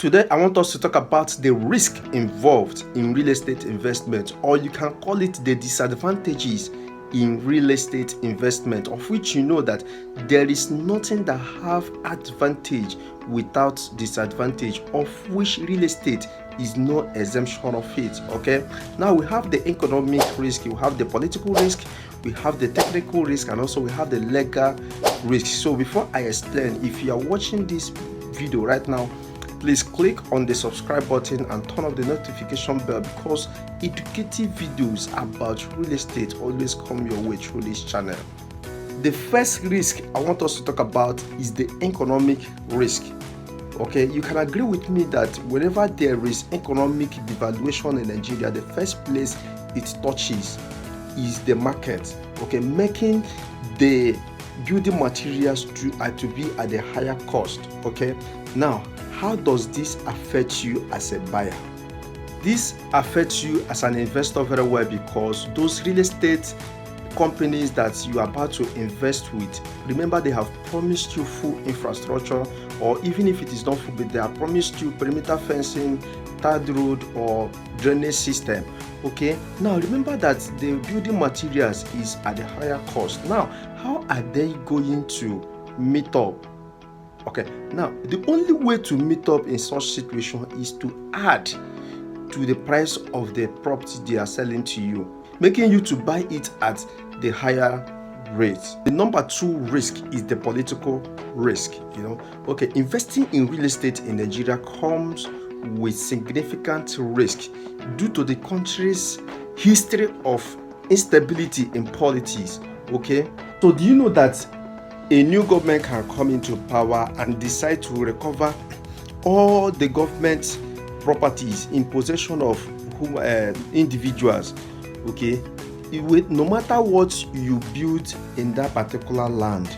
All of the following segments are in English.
Today, I want us to talk about the risk involved in real estate investment, or you can call it the disadvantages in real estate investment, of which you know that there is nothing that have advantage without disadvantage, of which real estate is no exemption of it. Okay, now we have the economic risk, we have the political risk, we have the technical risk, and also we have the legal risk. So before I explain, if you are watching this video right now, please click on the subscribe button and turn on the notification bell, because educative videos about real estate always come your way through this channel. The first risk I want us to talk about is the economic risk. Okay, you can agree with me that whenever there is economic devaluation in Nigeria, the first place it touches is the market. Okay, making the building materials to be at a higher cost. Okay, now how does this affect you as a buyer? This affects you as an investor very well, because those real estate companies that you are about to invest with, remember, they have promised you full infrastructure, or even if it is not full, but they have promised you perimeter fencing, tarred road, or drainage system. Okay, now remember that the building materials is at a higher cost. Now, how are they going to meet up? Okay, now the only way to meet up in such situation is to add to the price of the property they are selling to you, making you to buy it at the higher rate. The number two risk is the political risk. Okay, investing in real estate in Nigeria comes with significant risk due to the country's history of instability in politics. Okay, so do you know that a new government can come into power and decide to recover all the government properties in possession of individuals? Okay, no matter what you build in that particular land,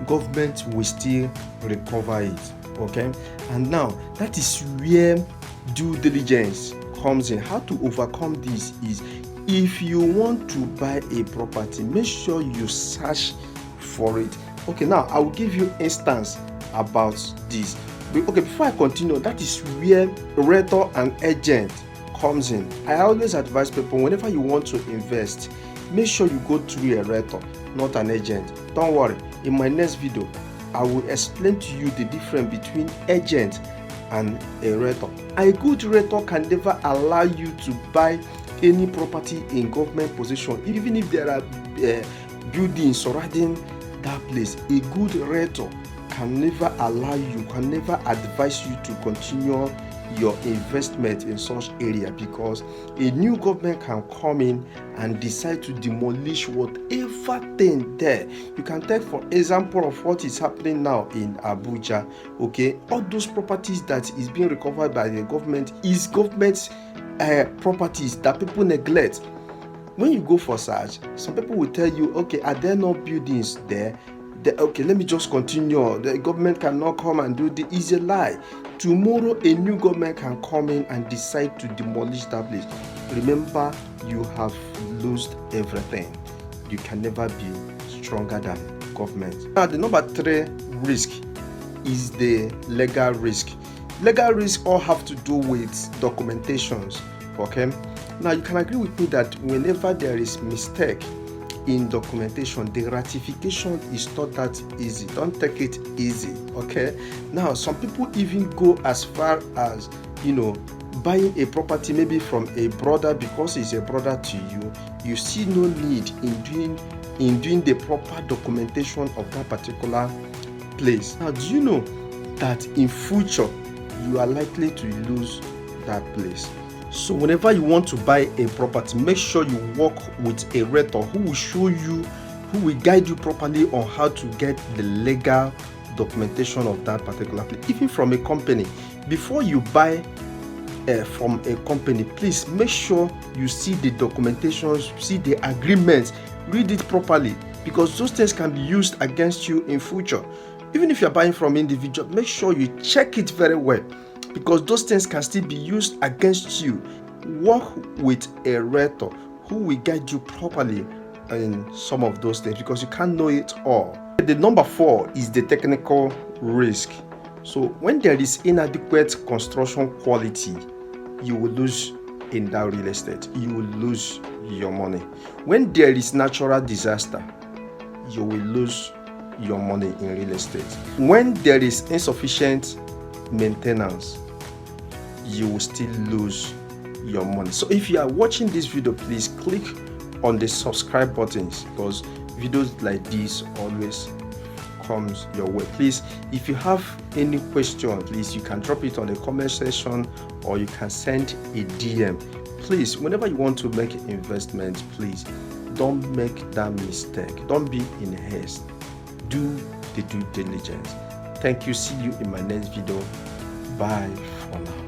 government will still recover it. Okay, and now that is where due diligence comes in. How to overcome this is, if you want to buy a property, make sure you search for it. Okay, now I will give you instance about this. Okay, before I continue, that is where realtor and agent comes in. I always advise people, whenever you want to invest, make sure you go through a realtor, not an agent. Don't worry, in my next video I will explain to you the difference between agent and a realtor. A good realtor can never allow you to buy any property in government possession, even if there are buildings surrounding that place. A good realtor can never allow you, can never advise you to continue your investment in such area, because a new government can come in and decide to demolish whatever thing there. You can take for example of what is happening now in Abuja. Okay, all those properties that is being recovered by the government is government properties that people neglect. When you go for search, some people will tell you, okay, are there no buildings there? Okay, let me just continue. The government cannot come and do the easy lie. Tomorrow, a new government can come in and decide to demolish that place. Remember, you have lost everything. You can never be stronger than government. Now, the number three risk is the legal risk. Legal risk all have to do with documentations. Okay, now you can agree with me that whenever there is mistake in documentation, the ratification is not that easy. Don't take it easy. Okay, now some people even go as far as buying a property maybe from a brother, because he's a brother to you. You see no need in doing the proper documentation of that particular place. Now, do you know that in future you are likely to lose that place? So whenever you want to buy a property, make sure you work with a realtor who will show you, who will guide you properly on how to get the legal documentation of that particular place. Even from a company, before you buy from a company, please make sure you see the documentations, see the agreements, read it properly, because those things can be used against you in future. Even if you're buying from individual, make sure you check it very well, because those things can still be used against you. Work with a realtor who will guide you properly in some of those things, because you can't know it all. The number four is the technical risk. So when there is inadequate construction quality, you will lose in that real estate. You will lose your money. When there is natural disaster, you will lose your money in real estate. When there is insufficient maintenance, you will still lose your money. So if you are watching this video, please click on the subscribe buttons, because videos like this always comes your way. Please, if you have any question, please, you can drop it on the comment section, or you can send a DM. Please, whenever you want to make an investment, please don't make that mistake. Don't be in haste. Do the due diligence. Thank you. See you in my next video. Bye for now.